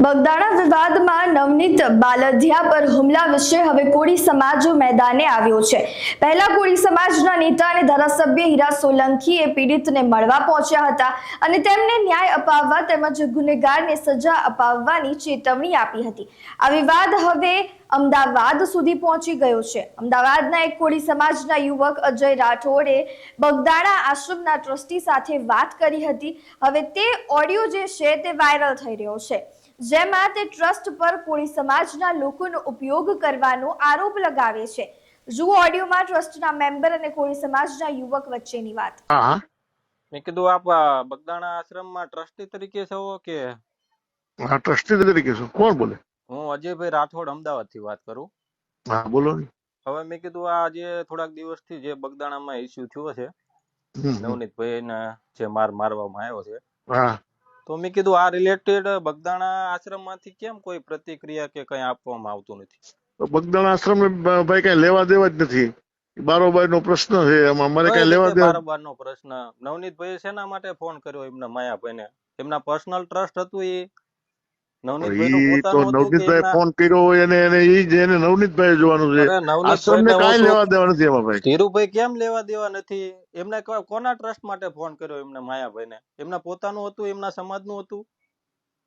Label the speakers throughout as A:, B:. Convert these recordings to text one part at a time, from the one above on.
A: બગદાણા વિવાદમાં નવનીત બાલધિયા પર હુમલા વિશે હવે કોળી સમાજ મેદાને આવ્યો છે। પહેલા કોળી સમાજના નેતા અને ધારાસભ્ય હીરા સોલંકીએ પીડિતને મળવા પહોંચ્યા હતા અને તેમને ન્યાય અપાવવા તેમજ ગુનેગારને સજા અપાવવાની ચેતવણી આપી હતી। આ વિવાદ હવે અમદાવાદ સુધી પહોંચી ગયો છે। અમદાવાદના એક કોળી સમાજના યુવક અજય રાઠોડે બગદાણા આશ્રમના ટ્રસ્ટી સાથે વાત કરી હતી। હવે તે ઓડિયો જે છે તે વાયરલ થઈ રહ્યો છે, જેમાં તે ટ્રસ્ટ પર કોળી સમાજના લોકોનો ઉપયોગ કરવાનો આરોપ લગાવે છે। જુઓ ઓડિયોમાં ટ્રસ્ટના મેમ્બર અને કોળી સમાજના યુવક વચ્ચેની વાત।
B: હા,
C: મેં કીધું આપ બગદાણા આશ્રમમાં ટ્રસ્ટી તરીકે છો કે?
B: હા, ટ્રસ્ટી તરીકે છો। કોણ બોલે?
C: હું અજયભાઈ રાઠોડ અમદાવાદથી વાત કરું।
B: હા, બોલો ને।
C: હવે મેં કીધું આ જે થોડાક દિવસથી જે બગદાણામાં ઇસ્યુ થયો છે, નવનીતભાઈને જે મારવામાં આવ્યો છે,
B: હા,
C: તો મેં કીધું આ રિલેટેડ બગદાણા આશ્રમમાંથી કેમ કોઈ પ્રતિક્રિયા કે કઈ આપવામાં આવતું નથી?
B: તો બગદાણા આશ્રમ ભાઈ કઈ લેવા દેવા જ નથી। બારોબાર નો પ્રશ્ન છે, એમાં અમારે કઈ લેવા દેવા।
C: બારોબારનો પ્રશ્ન નવનીતભાઈએ શેના માટે ફોન કર્યો એમના માયાભાઈને? એમના પર્સનલ ટ્રસ્ટ હતું એ નવનીતભાઈનું
B: ઈ તો
C: પોતાનું હતું કે
B: નવનીતભાઈ
C: એમના?
B: ફોન કર્યો હોય એને ઈ જ એને નવનીતભાઈ જોવાનું છે।
C: અરે
B: આશ્રમ ને
C: નવનીતભાઈને
B: કઈ લેવા દેવા નથી એમાં ભાઈ।
C: ધીરુભાઈ કેમ લેવા દેવા નથી? એમને કોના ટ્રસ્ટ માટે ફોન કર્યો એમને માયાભાઈને? એમના પોતાનું હતું, એમના સમાજનું હતું?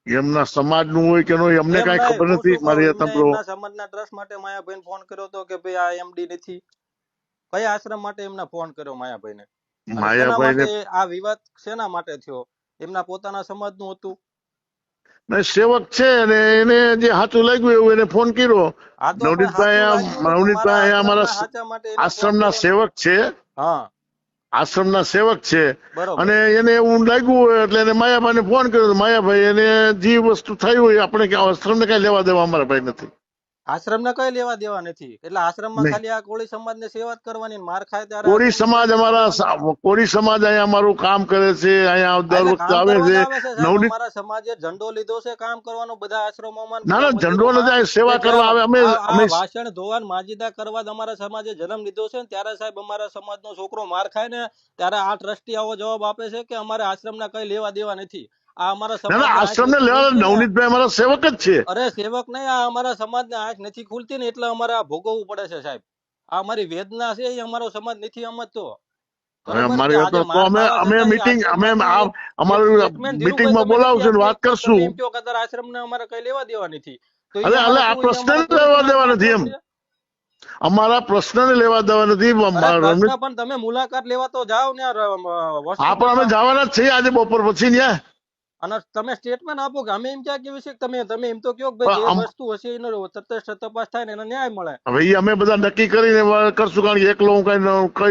B: એમના સમાજ નું હોય કે ન હોય અમને કઈ ખબર નથી। મારી
C: એમના સમાજના ટ્રસ્ટ માટે માયાભાઈને ફોન કર્યો હતો કે ભાઈ આ એમડી નથી? કયા આશ્રમ માટે એમને ફોન કર્યો માયાભાઈને?
B: માયાભાઈ
C: આ વિવાદ શેના માટે થયો? એમના પોતાના સમાજનું હતું?
B: સેવક છે અને એને જે સાચું લાગ્યું એવું એને ફોન કર્યો। નવનીતભાઈ અમારા આશ્રમના સેવક છે।
C: હા,
B: આશ્રમના સેવક છે
C: બરોબર।
B: અને એને એવું લાગ્યું હોય એટલે એને માયાભાઈને ફોન કર્યો। માયાભાઈ એને જે વસ્તુ થઈ હોય આપણે આશ્રમને કઈ લેવા દેવા અમારા ભાઈ નથી।
C: આશ્રમને કઈ લેવા દેવા નથી એટલે આશ્રમમાં ખાલી આ કોળી સમાજને સેવા જ કરવાની, માર ખાય ત્યારે
B: કોળી સમાજ કોળી સમાજ અહીંયા અમારું કામ કરે છે। અહીંયા દર વખતે આવે છે। નવનીત
C: અમારા સમાજે ઝંડો લીધો છે કામ કરવાનો બધા આશ્રમોમાં।
B: ના ઝંડો નથી, સેવા કરવા આવે। અમે
C: ભાષણ ધોવાન માજીદા કરવા અમારા સમાજે જન્મ લીધો છે ને ત્યારે સાહેબ અમારા સમાજનો છોકરો માર ખાય ને ત્યારે આ ટ્રસ્ટી આવો જવાબ આપે છે કે અમારે આશ્રમના કઈ લેવા દેવા નથી। આ અમારા સમાજ
B: આશ્રમ ને લેવા નવનીતભાઈ અમારા સેવક જ છે।
C: અરે સેવક નહીં, આ અમારા સમાજને આંખ નથી ખુલતી ને એટલે અમારે આ ભોગવવું પડે છે સાહેબ। આ અમારી વેદના છે એ અમારો સમાજ નથી સમજતો।
B: અમે મીટિંગમાં બોલાવશું ને વાત કરશું।
C: આશ્રમ ને અમારે કઈ લેવા દેવા નથી તો
B: આ પ્રશ્ન લેવા દેવા નથી એમ અમારા પ્રશ્ન ને લેવા દેવા નથી।
C: પણ તમે મુલાકાત લેવા તો જાઓ ને।
B: હા, પણ અમે જવાના જ છીએ આજે બપોર પછી ન્યા।
C: અને તમે સ્ટેટમેન્ટ આપો કે અમે એમ ક્યાં કેવું છે? તમે એમ તો કહો કે ભાઈ જે વસ્તુ હશે એનો તટસ્થ તપાસ થાય ને એને ન્યાય મળે।
B: હવે અમે બધા નક્કી કરીને કરશું, કારણ કે એકલો હું કઈ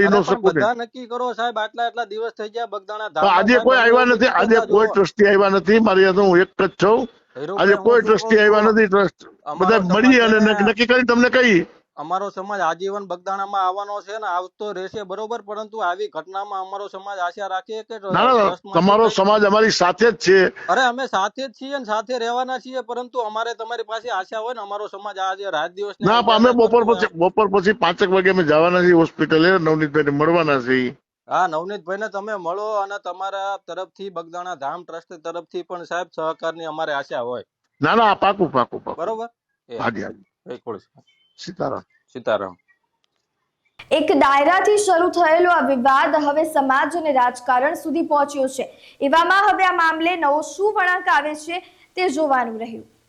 B: ન શકું।
C: બધા નક્કી કરો સાહેબ, આટલા દિવસ થઈ ગયા બગદાણા।
B: આજે કોઈ આવ્યા નથી, આજે કોઈ ટ્રસ્ટી આવ્યા નથી। મારી હું એક જ છું, આજે કોઈ ટ્રસ્ટી આવ્યા નથી। ટ્રસ્ટ બધા મળી અને નક્કી કરી તમને કહી
C: અમારો સમાજ આજીવન બગદાણામાં આવવાનો છે ને આવતો રહેશે, બરોબર? પરંતુ આવી ઘટનામાં અમારો સમાજ આશા રાખીએ કે
B: તમારો સમાજ અમારી સાથે જ છે।
C: અરે અમે સાથે જ છીએ ને સાથે રહેવાના છીએ, પરંતુ અમારે તમારી પાસે આશા હોય ને અમારો સમાજ આજે રાત દિવસ
B: ના, અમે બપોર પછી 5 વાગે અમે જવાના છીએ હોસ્પિટલે, નવનીતભાઈ ને મળવાના છીએ।
C: હા, નવનીતભાઈ ને તમે મળો અને તમારા તરફથી બગદાણા ધામ ટ્રસ્ટ તરફથી પણ સાહેબ સહકારની અમારે આશા હોય।
B: ના, પાકું
C: બરોબર।
B: હાજી
C: સીતારામ।
A: એક ડાયરાથી શરૂ થયેલો આ વિવાદ હવે સમાજ અને રાજકારણ સુધી પહોંચ્યો છે। એવામાં હવે આ મામલે નવો શું વળાંક આવે છે તે જોવાનું રહ્યું।